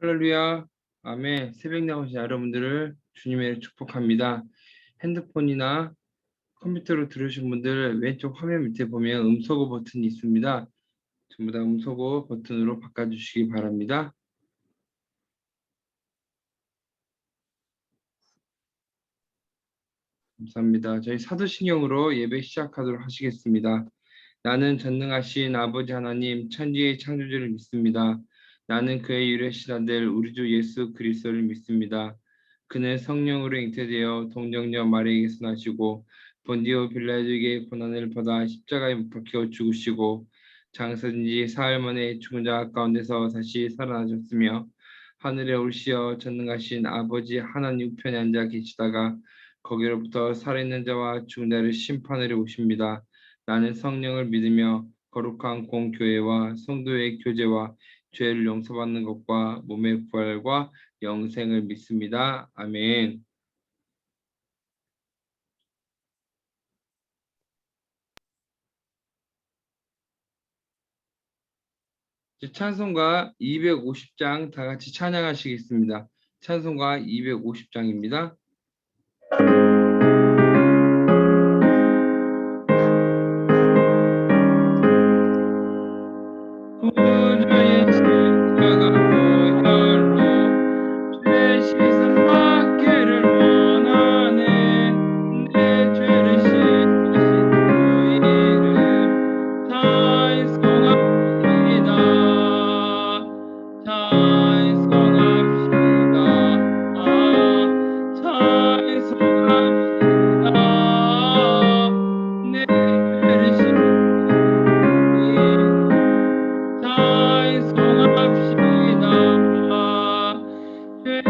할렐루야, 아멘. 새벽 나오신 여러분들을 주님의 축복합니다. 핸드폰이나 컴퓨터로 들으신 분들 왼쪽 화면 밑에 보면 음소거 버튼이 있습니다. 전부 다 음소거 버튼으로 바꿔주시기 바랍니다. 감사합니다. 저희 사도신경으로 예배 시작하도록 하시겠습니다. 나는 전능하신 아버지 하나님 천지의 창조주를 믿습니다. 나는 그의 유일하신 아들 우리 주 예수 그리스도를 믿습니다. 그는 성령으로 잉태되어 동정녀 마리아에게서 나시고 본디오 빌라도에게 고난을 받아 십자가에 못 박혀 죽으시고 장사된 지 사흘 만에 죽은 자 가운데서 다시 살아나셨으며 하늘에 올시어 전능하신 아버지 하나님 우편에 앉아 계시다가 거기로부터 살아있는 자와 죽은 자를 심판하러 오십니다. 나는 성령을 믿으며 거룩한 공교회와 성도의 교제와 죄를 용서받는 것과 몸의 부활과 영생을 믿습니다. 아멘. 찬송가 250장 다 같이 찬양하시겠습니다. 찬송가 250장입니다. 구주의 십자가 보혈로 죄 씻음 받기를 원하네. 내 죄를 씻으신 주 이름 찬송합시다. 내 죄를 씻으신 찬송합시다.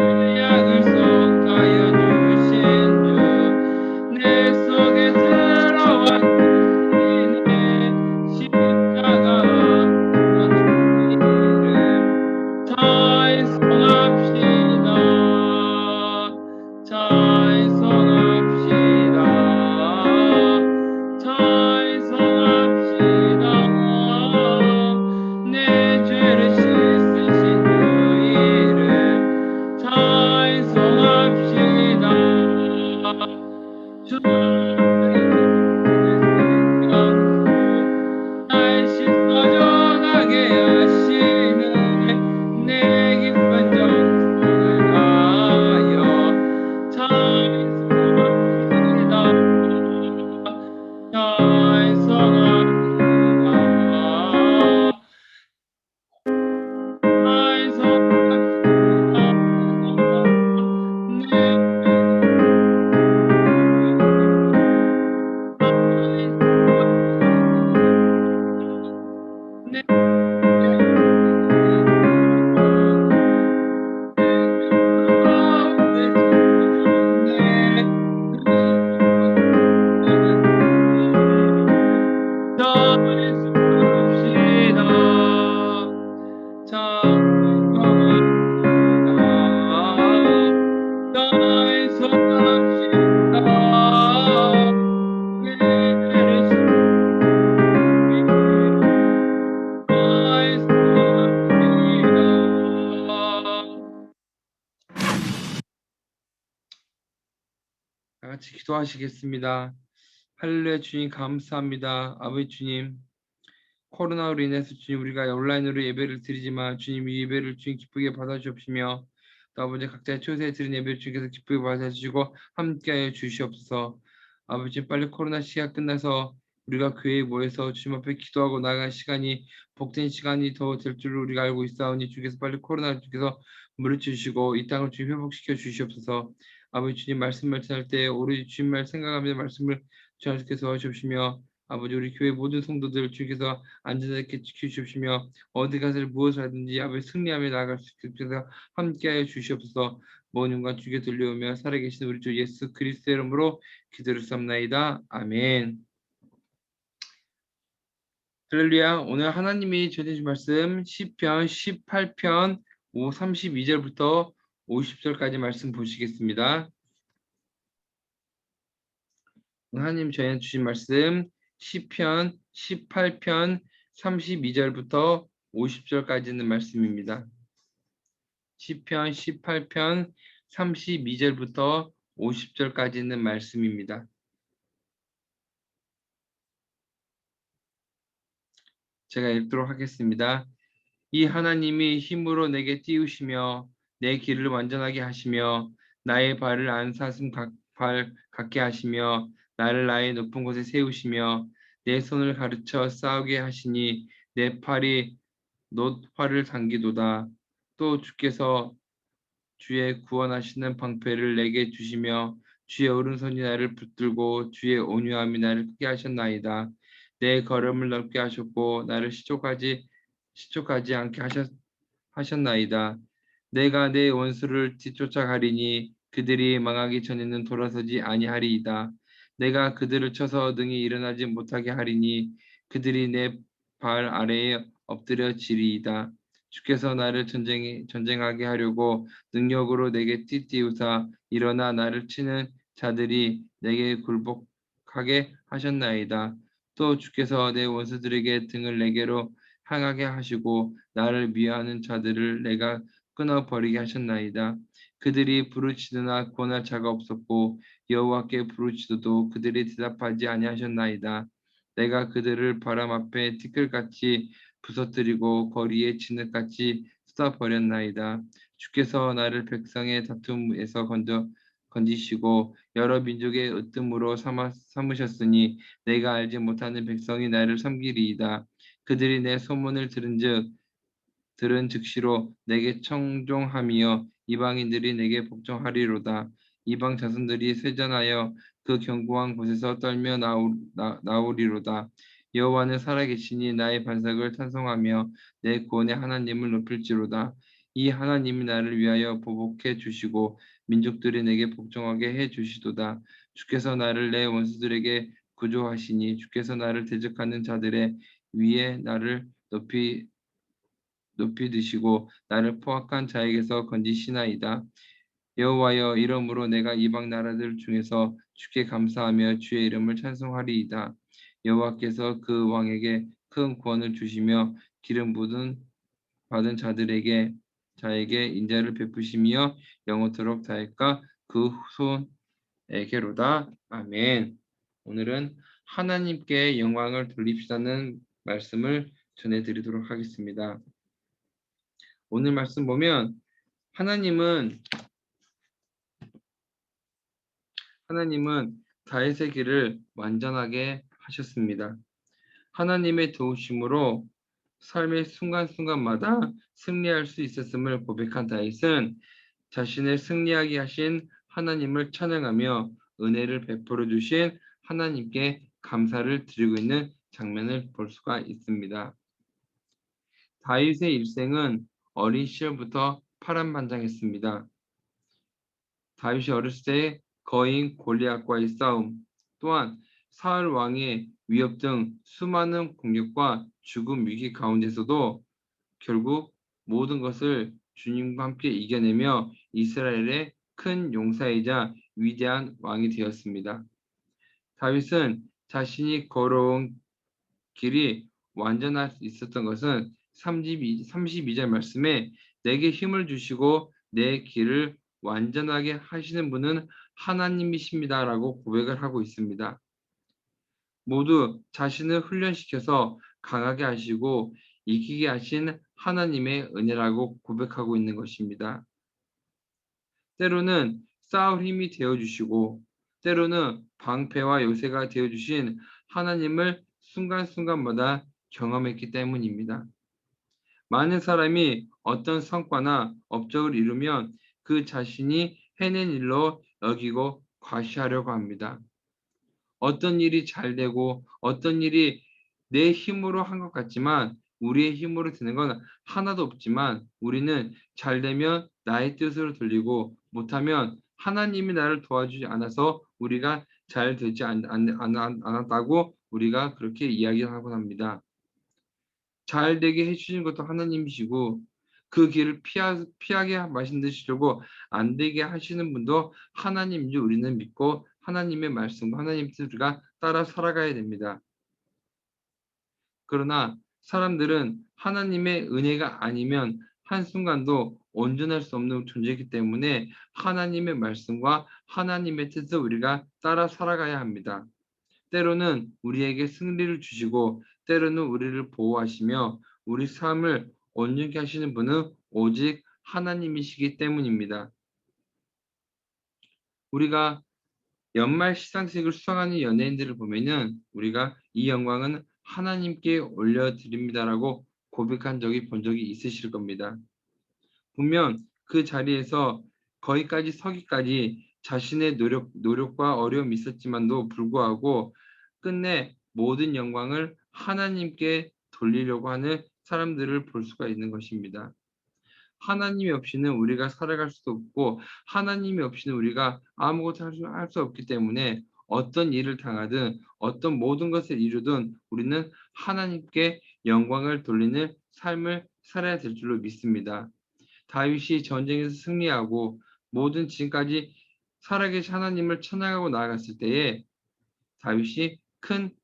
죄악을 속하여 주신 주 내 속에 들어와 계시네. 십자가와 주 이름 찬송합시다. 내 죄를 씻으신 주 이름 찬송합시다. 날 씻어 전하게 하시네. 내 기쁜 정성을 다하여 찬송합시다. 다 같이 기도하시겠습니다. 할렐루야 주님 감사합니다. 아버지 주님 코로나로 인해서 주님 우리가 온라인으로 예배를 드리지만 주님 이 예배를 주님 기쁘게 받아주옵시며 또 아버지 각자의 초세에 드린 예배를 주님께서 기쁘게 받아주시고 함께하여 주시옵소서. 아버지 빨리 코로나 시기가 끝나서 우리가 교회에 모여서 주님 앞에 기도하고 나아갈 시간이 복된 시간이 더 될 줄로 우리가 알고 있사오니 주께서 빨리 코로나를 주께서 물리치시고 이 땅을 주님 회복시켜 주시옵소서. 아버지 주님 말씀 말씀할 때 오로지 주님 말 생각하며 말씀을 주님께서 주시옵시며 아버지 우리 교회 모든 성도들 주께서 안전하게 지켜주시옵시며 어디 가서 무엇을 하든지 아버지 승리하며 나아갈 수 있게 주께서 함께하여 주시옵소서. 모든 영광 주께 들려오며 살아계신 우리 주 예수 그리스도의 이름으로 기도를 쌉나이다. 아멘. 할렐루야. 오늘 하나님이 전해주신 말씀 시편 18편 32절부터 50절까지 말씀 보시겠습니다. 하나님 저희한테 주신 말씀 시편 18편 32절부터 50절까지 있는 말씀입니다. 시편 18편 32절부터 50절까지 있는 말씀입니다. 제가 읽도록 하겠습니다. 이 하나님이 힘으로 내게 띄우시며 내 길을 완전하게 하시며 나의 발을 안사슴 발 같게 하시며 나를 나의 높은 곳에 세우시며 내 손을 가르쳐 싸우게 하시니 내 팔이 놋활을 당기도다. 또 주께서 주의 구원하시는 방패를 내게 주시며 주의 오른손이 나를 붙들고 주의 온유함이 나를 크게 하셨나이다. 내 걸음을 넓게 하셨고 나를 시족하지 않게 하셨나이다. 내가 내 원수를 뒤쫓아 가리니 그들이 망하기 전에는 돌아서지 아니하리이다. 내가 그들을 쳐서 능히 일어나지 못하게 하리니 그들이 내 발 아래에 엎드려지리이다. 주께서 나를 전쟁하게 하려고 능력으로 내게 띠띠우사 일어나 나를 치는 자들이 내게 굴복하게 하셨나이다. 또 주께서 내 원수들에게 등을 내게로 향하게 하시고 나를 미워하는 자들을 내가 끊어버리게 하셨나이다. 그들이 부르짖으나 구원할 자가 없었고 여호와께 부르짖어도 그들이 대답하지 아니하셨나이다. 내가 그들을 바람 앞에 티끌같이 부서뜨리고 거리에 진흙같이 쏟아버렸나이다. 주께서 나를 백성의 다툼에서 건지시고 여러 민족의 으뜸으로 삼으셨으니 내가 알지 못하는 백성이 나를 섬기리이다. 그들이 내 소문을 들은 즉시로 내게 청종함이여 이방인들이 내게 복종하리로다. 이방 자손들이 쇠잔하여 그 견고한 곳에서 떨며 나오리로다. 여호와는 살아계시니 나의 반석을 찬송하며 내 구원의 하나님을 높일지로다. 이 하나님이 나를 위하여 보복해 주시고 민족들이 내게 복종하게 해 주시도다. 주께서 나를 내 원수들에게 구조하시니 주께서 나를 대적하는 자들의 위에 나를 높이 드시고 나를 포악한 자에게서 건지시나이다. 여호와여 이러므로 내가 이방 나라들 중에서 주께 감사하며 주의 이름을 찬송하리이다. 여호와께서 그 왕에게 큰 구원을 주시며 기름 부은 받은 자에게 인자를 베푸시며 영원토록 다할까 그 후손에게로다. 아멘. 오늘은 하나님께 영광을 돌립시다는 말씀을 전해드리도록 하겠습니다. 오늘 말씀 보면 하나님은 다윗의 길을 완전하게 하셨습니다. 하나님의 도우심으로 삶의 순간순간마다 승리할 수 있었음을 고백한 다윗은 자신을 승리하게 하신 하나님을 찬양하며 은혜를 베풀어 주신 하나님께 감사를 드리고 있는 장면을 볼 수가 있습니다. 다윗의 일생은 어린 시절부터 파란만장했습니다. 다윗이 어렸을 때 거인 골리앗과의 싸움, 또한 사울 왕의 위협 등 수많은 공격과 죽음 위기 가운데서도 결국 모든 것을 주님과 함께 이겨내며 이스라엘의 큰 용사이자 위대한 왕이 되었습니다. 다윗은 자신이 걸어온 길이 완전할 수 있었던 것은 32절 말씀에 내게 힘을 주시고 내 길을 완전하게 하시는 분은 하나님이십니다라고 고백을 하고 있습니다. 모두 자신을 훈련시켜서 강하게 하시고 이기게 하신 하나님의 은혜라고 고백하고 있는 것입니다. 때로는 싸울 힘이 되어주시고 때로는 방패와 요새가 되어주신 하나님을 순간순간마다 경험했기 때문입니다. 많은 사람이 어떤 성과나 업적을 이루면 그 자신이 해낸 일로 여기고 과시하려고 합니다. 어떤 일이 잘 되고 어떤 일이 내 힘으로 한 것 같지만 우리의 힘으로 되는 건 하나도 없지만 우리는 잘 되면 나의 뜻으로 들리고 못하면 하나님이 나를 도와주지 않아서 우리가 잘 되지 않았다고 우리가 그렇게 이야기하곤 합니다. 잘 되게 해주신 것도 하나님이시고 그 길을 피하게 말씀드리시려고 안 되게 하시는 분도 하나님인 줄 우리는 믿고 하나님의 말씀과 하나님의 뜻을 우리가 따라 살아가야 됩니다. 그러나 사람들은 하나님의 은혜가 아니면 한순간도 온전할 수 없는 존재이기 때문에 하나님의 말씀과 하나님의 뜻을 우리가 따라 살아가야 합니다. 때로는 우리에게 승리를 주시고 때로는 우리를 보호하시며 우리 삶을 온전케 하시는 분은 오직 하나님이시기 때문입니다. 우리가 연말 시상식을 수상하는 연예인들을 보면은 우리가 이 영광은 하나님께 올려드립니다라고 고백한 적이 본 적이 있으실 겁니다. 분명 그 자리에서 거기까지 서기까지 자신의 노력과 어려움이 있었지만도 불구하고 끝내 모든 영광을 하나님께 돌리려고 하는 사람들을 볼 수가 있는 것입니다. 하나님이 없이는 우리가 살아갈 수도 없고 하나님이 없이는 우리가 아무것도 할 수 없기 때문에 어떤 일을 당하든 어떤 모든 것을 이루든 우리는 하나님께 영광을 돌리는 삶을 살아야 될 줄로 믿습니다. 다윗이 전쟁에서 승리하고 모든 지금까지 살아계신 하나님을 찬양하고 나아갔을 때에 다윗이 큰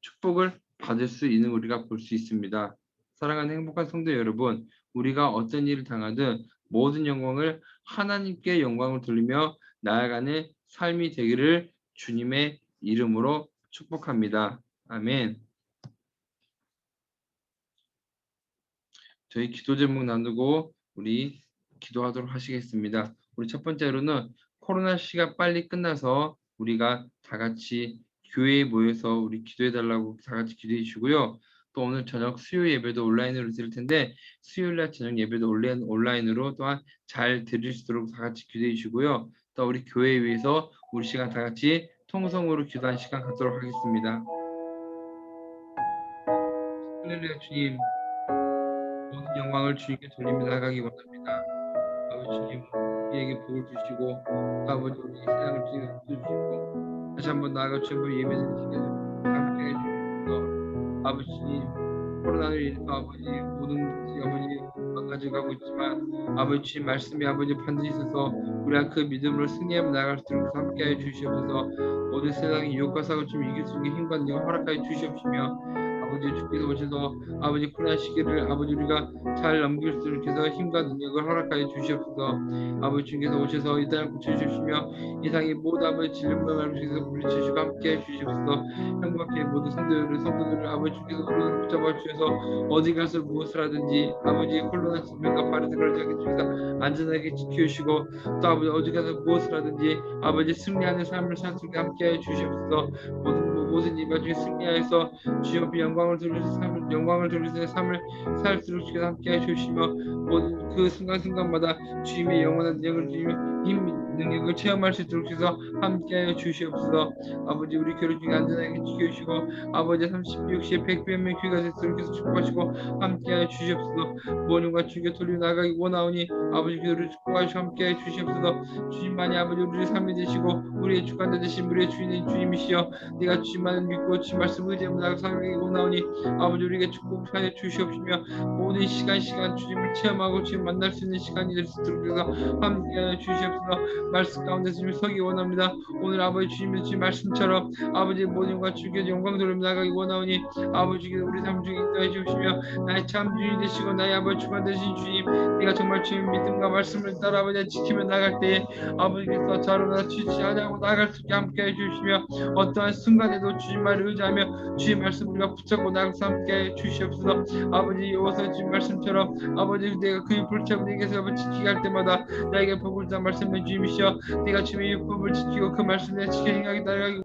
축복을 받을 수 있는 우리가 볼 수 있습니다. 사랑하는 행복한 성도 여러분, 우리가 어떤 일을 당하든 모든 영광을 하나님께 영광을 돌리며 나아가는 삶이 되기를 주님의 이름으로 축복합니다. 아멘. 저희 기도 제목 나누고 우리 기도하도록 하시겠습니다. 우리 첫 번째로는 코로나 시가 빨리 끝나서 우리가 다 같이 교회에 모여서 우리 기도해 달라고 다 같이 기도해 주시고요. 또 오늘 저녁 수요 예배도 온라인으로 드릴 텐데 수요일 날 저녁 예배도 온라인으로 또한 잘 드릴 수 있도록 다 같이 기도해 주시고요. 또 우리 교회에 위해서 우리 시간 다 같이 통성으로 기도하는 시간 갖도록 하겠습니다. 할렐루야 주님, 모든 영광을 주님께 돌리며 나가기 원합니다. 아버지 주님, 우리에게 복을 주시고 아버지 우리 신앙을 주시고 다시 한번 나아가 주님 예배를 함께 해주시고 아버지 주님, 코로나로 인해서 아버지 모든 것이 아버지 망가져가고 있지만 아버지 주님 말씀이 아버지 반드시 있어서 우리가 그 믿음으로 승리하며 나아갈 수 있도록 함께하여 주시옵소서. 모든 세상의 유혹과 사고 좀 이길 수 있는 힘과 능력을 허락하여 주시옵시며 아버지 주께서 오셔서 아버지 코로나 시기를 아버지 우리가 잘 넘길 수 있도록 해서 힘과 능력을 허락하여 주시옵소서. 아버지 주께서 오셔서 이 땅을 고쳐주시며 이 땅의 모든 아버지 질병과 말씀에서 물리치시고 함께해 주시옵소서. 행복하게 모든 성도들을 아버지 주께서 코로나를 붙잡아 주셔서 어디 가서 무엇을 하든지 아버지 코로나 질병과 바이러스 걸리지 않게 주셔서 안전하게 지켜주시고 또 아버지 어디 가서 무엇을 하든지 아버지 승리하는 삶을 살 수 있게 함께해 주시옵소서. 모든 이 와중에 승리하여서 주여 영광을 돌리시는 삶을 살 수 있게 함께해 주시며 모든 그 순간순간마다 주님의 영원한 능력을 주님의 힘 능력을 체험할 수 있도록 해서 함께하여 주시옵소서. 아버지 우리 교회 중에 안전하게 지켜주시고 아버지 30, 60, 100명 교회가 됐도록 해서 축복하시고 함께하여 주시옵소서. 모든과 주께 돌려 나가기 원하오니 아버지 교회를 축복하시고 함께하여 주시옵소서. 주님만이 아버지 우리의 삶이 되시고 우리의 주관자 되신 우리의 주인인 주님이시여 내가 주님만을 믿고 주님 말씀 의지하며 나가 살기 원하오니 아버지 우리에게 축복하여 주시옵시며 모든 시간 주님을 체험하고 주님 만날 수 있는 시간이 될 수 있도록 해서 함께하여 주시옵소서. 말씀 가운데 주님 서기 원합니다. 오늘 아버지 주님의 주님 말씀처럼 아버지 모든과 주께 영광 돌리며 나가기 원하오니 아버지 우리 삶 중에 인도해 주시며 나의 참 주인 되시고 나의 아버지 주관 되신 주님 내가 정말 주님 믿음과 말씀을 따라 아버지 지키며 나갈 때에 아버지께서 자로나 취치하자고 나갈 수 있게 함께해 주시며 어떠한 순간에도 주님 말을 의지하며 주님 말씀 우리가 붙잡고 나가서 함께해 주시옵소서. 아버지 여호서 주님 말씀처럼 아버지 내가 그 율법을 잡고 내게서 지키게 할 때마다 나에게 복을 다 말씀해 주님이시여 내가 주님의 율법을 지키고 그 말씀에 지켜 행하기 따라가기